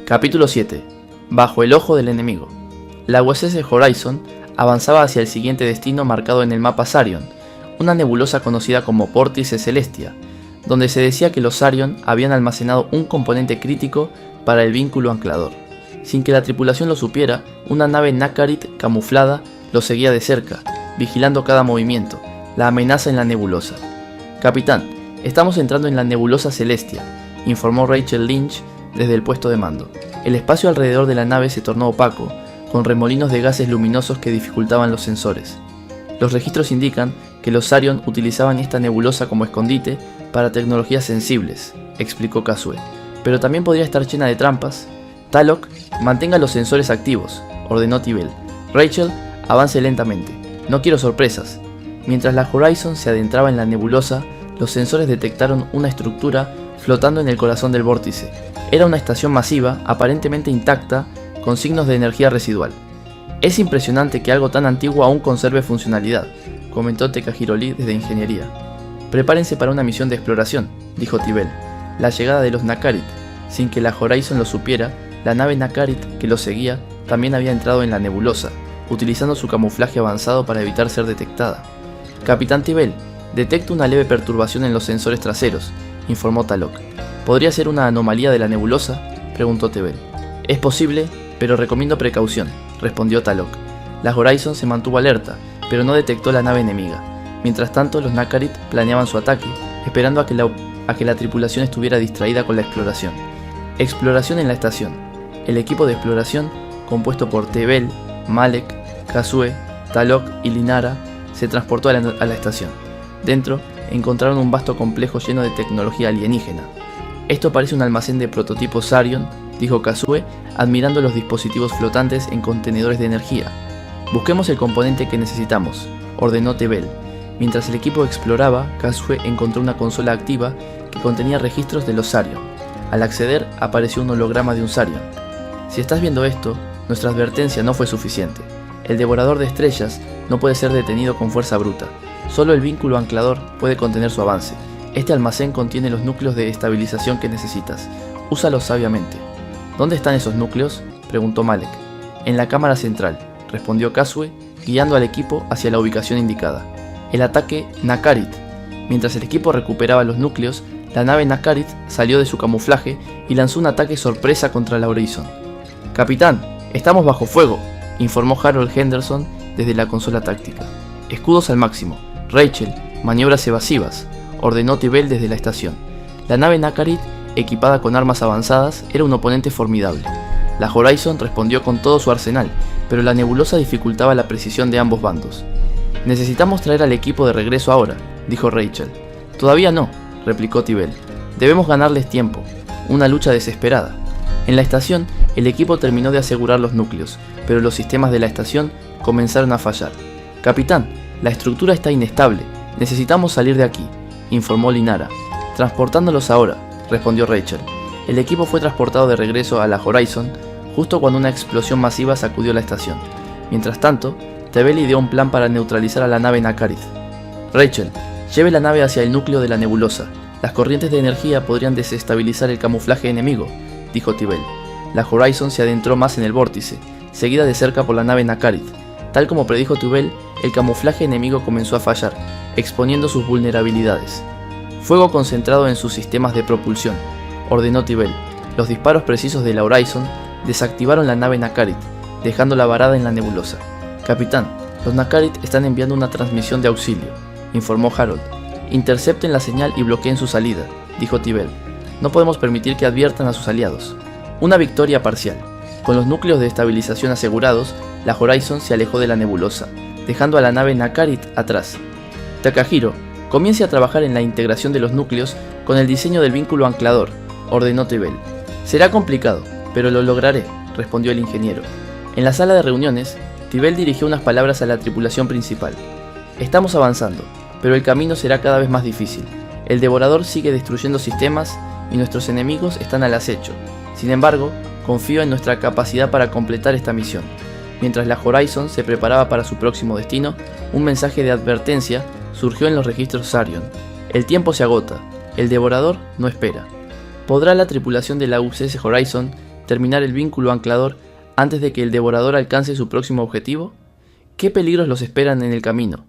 Capítulo 7. Bajo el ojo del enemigo. La USS Horizon avanzaba hacia el siguiente destino marcado en el mapa Sarion, una nebulosa conocida como Vórtice Celestia, donde se decía que los Sarion habían almacenado un componente crítico para el vínculo anclador. Sin que la tripulación lo supiera, una nave Nakarit camuflada lo seguía de cerca, vigilando cada movimiento, la amenaza en la nebulosa. «Capitán, estamos entrando en la nebulosa Celestia», informó Rachel Lynch desde el puesto de mando. El espacio alrededor de la nave se tornó opaco, con remolinos de gases luminosos que dificultaban los sensores. Los registros indican que los Sarion utilizaban esta nebulosa como escondite para tecnologías sensibles, explicó Kasue, pero también podría estar llena de trampas. Talok, mantenga los sensores activos, ordenó Tibel. Rachel, avance lentamente, no quiero sorpresas. Mientras la Horizon se adentraba en la nebulosa, los sensores detectaron una estructura flotando en el corazón del vórtice. Era una estación masiva, aparentemente intacta, con signos de energía residual. «Es impresionante que algo tan antiguo aún conserve funcionalidad», comentó Takahiro Lee desde Ingeniería. «Prepárense para una misión de exploración», dijo Tibel. La llegada de los Nakarit. Sin que la Horizon lo supiera, la nave Nakarit que los seguía también había entrado en la nebulosa, utilizando su camuflaje avanzado para evitar ser detectada. «Capitán Tibel, detecto una leve perturbación en los sensores traseros», informó Talok. «¿Podría ser una anomalía de la nebulosa?», preguntó Tibel. «Es posible, pero recomiendo precaución», respondió Talok. La Horizon se mantuvo alerta, pero no detectó la nave enemiga. Mientras tanto, los Nakarit planeaban su ataque, esperando a que la tripulación estuviera distraída con la exploración. Exploración en la estación. El equipo de exploración, compuesto por Tibel, Malek, Kasue, Talok y Linara, se transportó a la estación. Dentro, encontraron un vasto complejo lleno de tecnología alienígena. «Esto parece un almacén de prototipos Sarion», dijo Kasue, admirando los dispositivos flotantes en contenedores de energía. «Busquemos el componente que necesitamos», ordenó Tibel. Mientras el equipo exploraba, Kasue encontró una consola activa que contenía registros de los Sarion. Al acceder, apareció un holograma de un Sarion. «Si estás viendo esto, nuestra advertencia no fue suficiente. El devorador de estrellas no puede ser detenido con fuerza bruta. Solo el vínculo anclador puede contener su avance. Este almacén contiene los núcleos de estabilización que necesitas. Úsalos sabiamente». «¿Dónde están esos núcleos?», preguntó Malek. «En la cámara central», respondió Kasue, guiando al equipo hacia la ubicación indicada. El ataque Nakarit. Mientras el equipo recuperaba los núcleos, la nave Nakarit salió de su camuflaje y lanzó un ataque sorpresa contra la Horizon. «Capitán, estamos bajo fuego», informó Harold Henderson desde la consola táctica. «Escudos al máximo. Rachel, maniobras evasivas», ordenó Tibel desde la estación. La nave Nakarit, equipada con armas avanzadas, era un oponente formidable. La Horizon respondió con todo su arsenal, pero la nebulosa dificultaba la precisión de ambos bandos. «Necesitamos traer al equipo de regreso ahora», dijo Rachel. «Todavía no», replicó Tibel. «Debemos ganarles tiempo. Una lucha desesperada». En la estación, el equipo terminó de asegurar los núcleos, pero los sistemas de la estación comenzaron a fallar. «Capitán, la estructura está inestable. Necesitamos salir de aquí», informó Linara. «Transportándolos ahora», respondió Rachel. El equipo fue transportado de regreso a la Horizon justo cuando una explosión masiva sacudió la estación. Mientras tanto, Tibel ideó un plan para neutralizar a la nave Nakarit. «Rachel, lleve la nave hacia el núcleo de la nebulosa. Las corrientes de energía podrían desestabilizar el camuflaje enemigo», dijo Tibel. La Horizon se adentró más en el vórtice, seguida de cerca por la nave Nakarit. Tal como predijo Tibel, el camuflaje enemigo comenzó a fallar, exponiendo sus vulnerabilidades. «Fuego concentrado en sus sistemas de propulsión», ordenó Tibel. Los disparos precisos de la Horizon desactivaron la nave Nakarit, dejándola varada en la nebulosa. «Capitán, los Nakarit están enviando una transmisión de auxilio», informó Harold. «Intercepten la señal y bloqueen su salida», dijo Tibel. «No podemos permitir que adviertan a sus aliados». Una victoria parcial. Con los núcleos de estabilización asegurados, la Horizon se alejó de la nebulosa, dejando a la nave Nakarit atrás. «Takahiro, comience a trabajar en la integración de los núcleos con el diseño del vínculo anclador», ordenó Tibel. «Será complicado, pero lo lograré», respondió el ingeniero. En la sala de reuniones, Tibel dirigió unas palabras a la tripulación principal. «Estamos avanzando, pero el camino será cada vez más difícil. El devorador sigue destruyendo sistemas y nuestros enemigos están al acecho. Sin embargo, confío en nuestra capacidad para completar esta misión». Mientras la Horizon se preparaba para su próximo destino, un mensaje de advertencia surgió en los registros Sarion. «El tiempo se agota. El devorador no espera». ¿Podrá la tripulación de la USS Horizon terminar el vínculo anclador antes de que el devorador alcance su próximo objetivo? ¿Qué peligros los esperan en el camino?